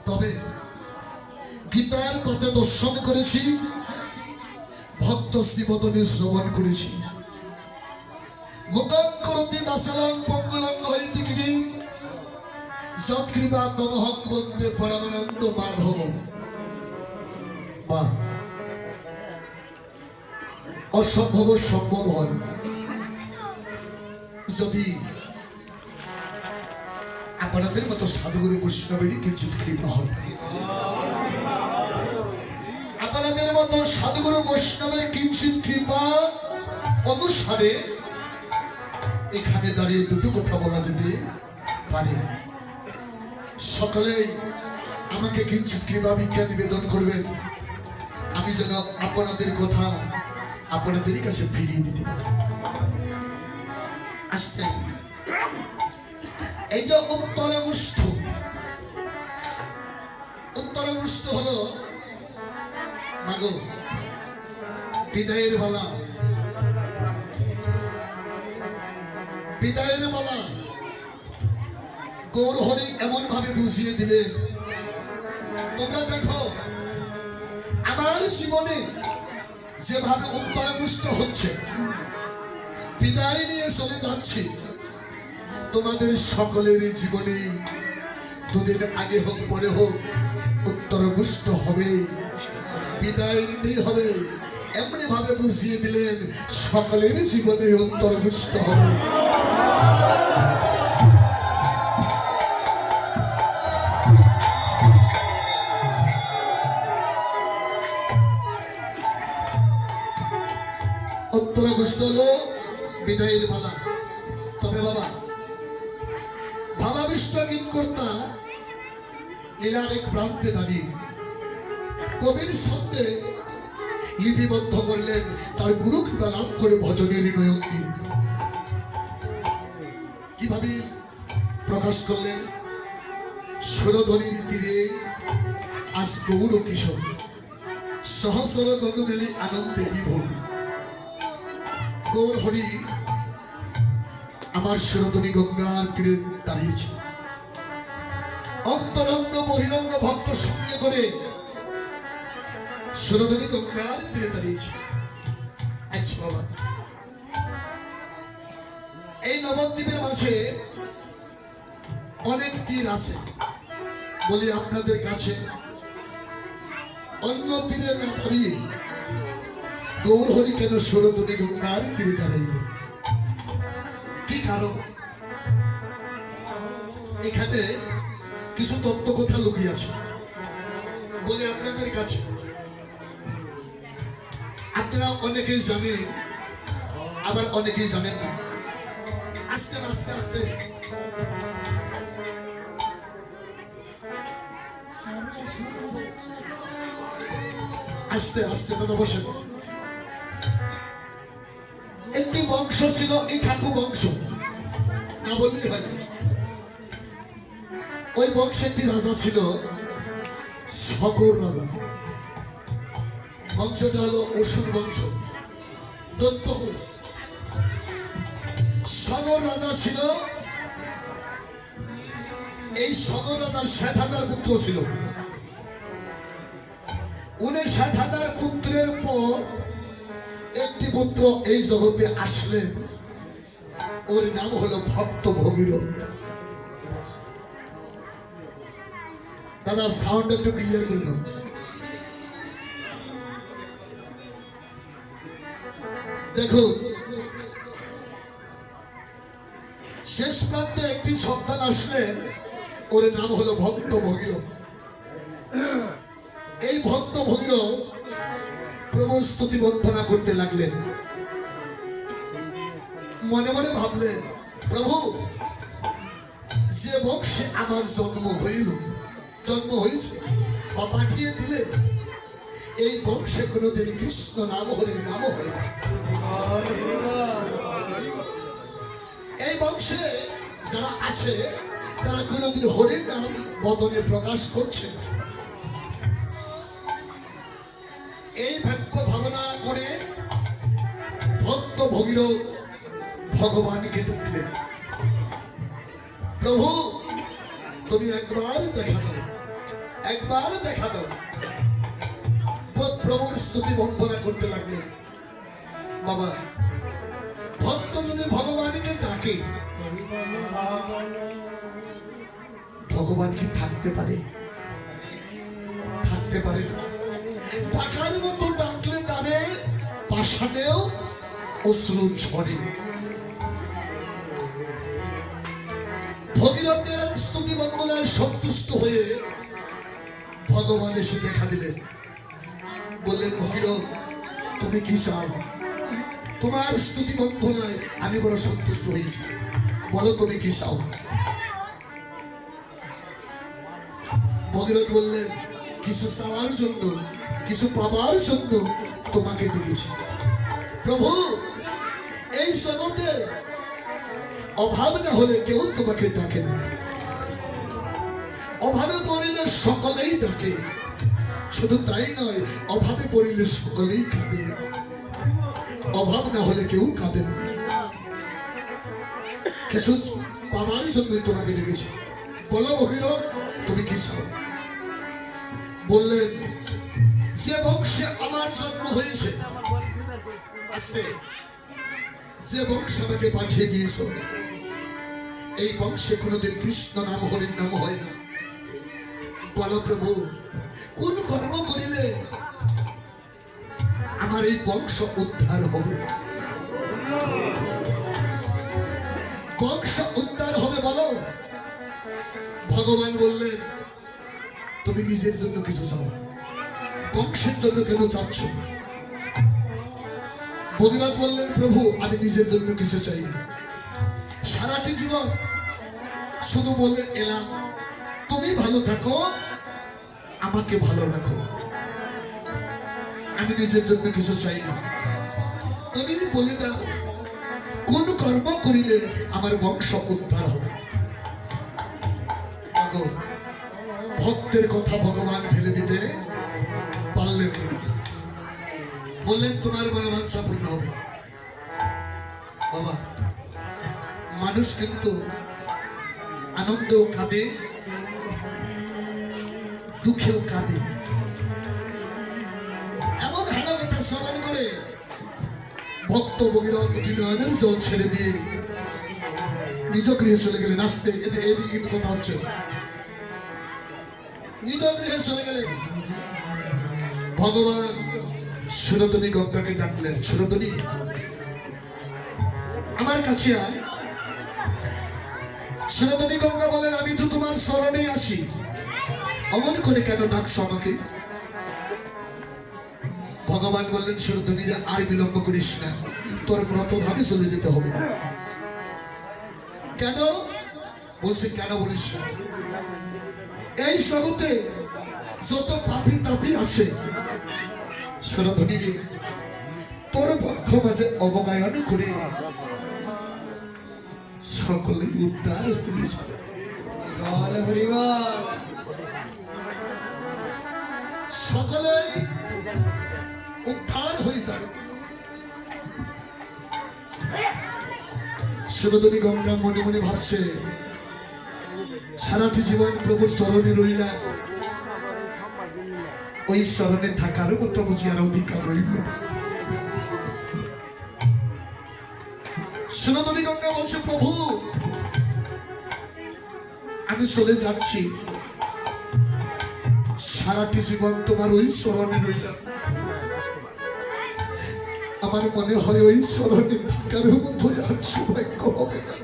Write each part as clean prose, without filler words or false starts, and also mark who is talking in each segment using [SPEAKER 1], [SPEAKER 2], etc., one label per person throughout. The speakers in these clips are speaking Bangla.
[SPEAKER 1] তবে গীতার পথে দর্শন করেছি, ভক্ত শ্রীবদনে শ্রবণ করেছি। মুখং করতি বাসালং পঙ্গলং হইতি গিরি যৎকৃপা তমহং বন্দে পরমানন্দ মাধব। অসম্ভব সম্ভব হয় যদি আপনাদের মতো সাধুগুরু বৈষ্ণবেরই কিঞ্চিত কৃপা হয়। আপনাদের মতো সাধুগুরু বৈষ্ণবের কিঞ্চিত কৃপা অনুসারে এখানে দাঁড়িয়ে দুটো কথা বলা যেতে পারে। সকলেই আমাকে কিঞ্চিত কৃপা ভিক্ষা নিবেদন করবেন, আমি যেন আপনাদের কথা আপনাদের কাছে ফিরিয়ে দিতে পারি। আসতে এই যে উত্তরাগস্ত, উত্তরাগস্ত হলো মাগো বিদায়ের বেলা, বিদায়ের বেলা গৌর হরি এমন ভাবে বুঝিয়ে দিলেন, তোমরা দেখো আমার জীবনে যেভাবে উত্তরাগস্ত হচ্ছে, বিদায় নিয়ে চলে যাচ্ছি, তোমাদের সকলের জীবনে দুদিন আগে হোক পরে হোক উত্তরাগস্ত হবে, বিদায় নিতেই হবে। এমনি ভাবে বুঝিয়ে দিলেন সকলের জীবনে উত্তরাগস্ত হবে। উত্তরাগস্ত হলো বিদায়ের বেলা। তবে বাবা ভাবাবিষ্ট গীতকর্তা এলার এক প্রান্তে দাঁড়িয়ে কবির শব্দে লিপিবদ্ধ করলেন তার গুরু কৃপা লাভ করে ভজনের নয়নকে কিভাবে প্রকাশ করলেন। সুরধ্বনির তীরে আজ গৌর কিশোর সহস্র গগনেলি আনন্দে বিভোর। গৌর হরি আমার সুরধ্বনি গঙ্গার তীরে দাঁড়িয়েছে, অন্তরঙ্গ বহিরঙ্গ ভক্ত সঙ্গে করে সুরধ্বনি গঙ্গার তীরে দাঁড়িয়েছে। আচ্ছা বাবা, এই নবদ্বীপের মাঝে অনেক তীর আছে, বলি আপনাদের কাছে অন্য তীরে না দাঁড়িয়ে গৌর হরি কেন সুরধ্বনি গঙ্গার তীরে দাঁড়াইবে? কি কারণ? এখানে কিছু তত্ত্ব কথা লুকিয়ে আছে, বলে আপনাদের কাছে। আপনারা অনেকেই জানেন, আবার অনেকেই জানেন না। আস্তে আস্তে আস্তে আস্তে আস্তে দাদা বসে। একটি বংশ ছিল এই ঠাকুর বংশ, না বললেই হয়। ওই বংশে একটি রাজা ছিল সকর রাজা। বংশটা হলো অসুর বংশ, দত্তকুল। সকর রাজা ছিল, এই সকর রাজার ৬০,০০০ পুত্র ছিল। ৬৯,০০০ পুত্রের পর একটি পুত্র এই জগতে আসলেন, ওর নাম হলো ভক্ত ভগীরথ। দাদা সাউন্ড একটু ক্লিয়ার করে দাও। দেখুন, শেষ প্রান্তে একটি সন্তান আসলেন, ওর নাম হলো ভক্ত ভগীরথ। এই ভক্ত ভগীরথ প্রভুর স্তুতি বন্দনা করতে লাগলেন। মনে মনে ভাবলেন, প্রভু যে বংশে আমার জন্ম হয়েছে বা পাঠিয়ে দিলে, এই বংশে কোনোদিন কৃষ্ণ নাম হরির নাম হয় না। এই বংশে যারা আছে তারা কোনোদিন হরির নাম বদনে প্রকাশ করছে না। এই ভাবনা করে ভক্ত ভগীরথ ভগবানকে ডাকলেন, প্রভু তুমি একবার দেখা দাও। একবার দেখা দাও। প্রভুর স্তুতি বন্দনা করতে লাগলেন। বাবা, ভক্ত যদি ভগবানকে ডাকে, ভগবান কি থাকতে পারে? থাকতে পারে না। ডাকার মতো ডাকলে তারে পাষাণেও অশ্রু ঝরে। ভগীরথের স্তুতি বন্দনায় সন্তুষ্ট হয়ে ভগবান এসে দেখা দিলেন। বললেন, ভগীরথ, তুমি কি চাও? তোমার স্তুতি বন্দনায় আমি বড় সন্তুষ্ট হয়েছি, বলো তুমি কি চাও? ভগীরথ বললেন, কিছু চাওয়ার জন্য, কিছু পাবার জন্য তোমাকে ডেকেছি। প্রভু, এই জগতে অভাব না হলে কেউ তোমাকে ডাকে না। অভাবে পড়িলে সকলেই ডাকে। শুধু তাই নয়, অভাবে পড়িলে সকলেই কাঁদে। অভাব না হলে কেউ কাঁদে না। কিছু পাবার জন্য তোমাকে ডেকেছি, বলো ভগীরথ, তুমি কি চাও? বললেন, যে বংশে আমার জন্ম হয়েছে, আস্তে, যে বংশ আমাকে পাঠিয়ে দিয়েছ, এই বংশে কোনোদিন কৃষ্ণ নাম হরির নাম হয় না। বলো প্রভু, কোন কর্ম করিলে আমার এই বংশ উদ্ধার হবে? বংশ উদ্ধার হবে বলো। ভগবান বললেন, তুমি নিজের জন্য কিছু চাও, বংশের জন্য কেন চাচ্ছ? ভগীরথ বললেন, প্রভু, আমি নিজের জন্য কিছু চাই না। সারাটি জীবন শুধু বলে এলাম, তুমি ভালো থাকো, আমাকে ভালো রাখো। আমি নিজের জন্য কিছু চাই না। তুমি বলে দাও, কোন কর্ম করিলে আমার বংশ উদ্ধার হবে? ভক্তের কথা ভগবান ফেলে দিতে পারলেন না। বললেন, তোমার মনোবাঞ্ছা পূর্ণ হবে। বাবা, মানুষ কিন্তু আনন্দেও কাঁদে, দুঃখেও কাঁদে। এমন হানা কথা শ্রবণ করে ভক্ত ভগীরথ নয়নের জল ছেড়ে দিয়ে নিজ গৃহে চলে গেলেন। আসতে এদিকে কিন্তু কথা হচ্ছে। নিজ গৃহে চলে গেলেন। ভগবান সুরধনী গঙ্গাকে ডাকলেন, সুরধনী, আমার কাছে আয়। সুরধনী গঙ্গা বলেন, আমি তো তোমার স্মরণে আছি, অমন করে কেন ডাকছো আমাকে? ভগবান বললেন, সুরধনীরা, আর বিলম্ব করিস না, তোর ব্রতধামে চলে যেতে হবে। কেন? বলছে, কেন বলিস না? এই জগতে যত পাপী তাপী আছে, সুরধনী, তোর পক্ষ মাঝে অবগায়ন করে সকলেই উদ্ধার হয়ে যাবে। সকলেই উদ্ধার হয়ে যাবে। সুরধনী গঙ্গা মনে মনে ভাবছে, সারাটি জীবন প্রভুর স্মরণে রইলা, ওই স্মরণে থাকার মতো বুঝি আর অধিকার রইল। সুরধনী গঙ্গা বলছে, প্রভু, আমি চলে যাচ্ছি, সারাটি জীবন তোমার ওই স্মরণে রইলাম। আমার মনে হয় ওই স্মরণে থাকার মতো আর সৌভাগ্য হবে না।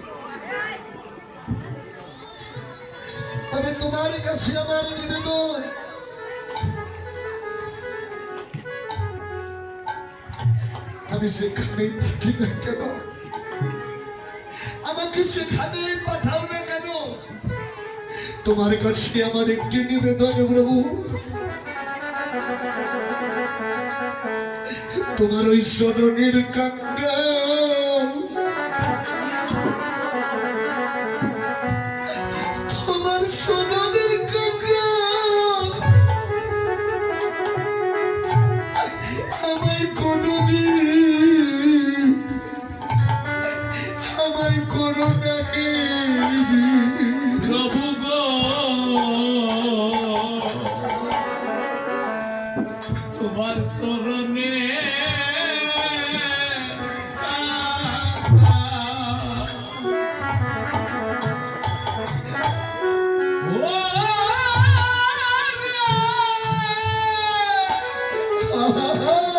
[SPEAKER 1] তবে তোমার কাছে আমার নিবেদন, আমি সেখানেই থাকি না কেন, আমাকে সেখানে পাঠাও না কেন, তোমার কাছে আমার একটি নিবেদন, প্রভু, তোমার ওই স্মরণের কাঙ্গাল, তোমার স্মরণের কাঙ্গাল আমায় কোনদিন, আমায় করো না প্রভু গো।
[SPEAKER 2] তোমার স্মরণে ও
[SPEAKER 1] আহা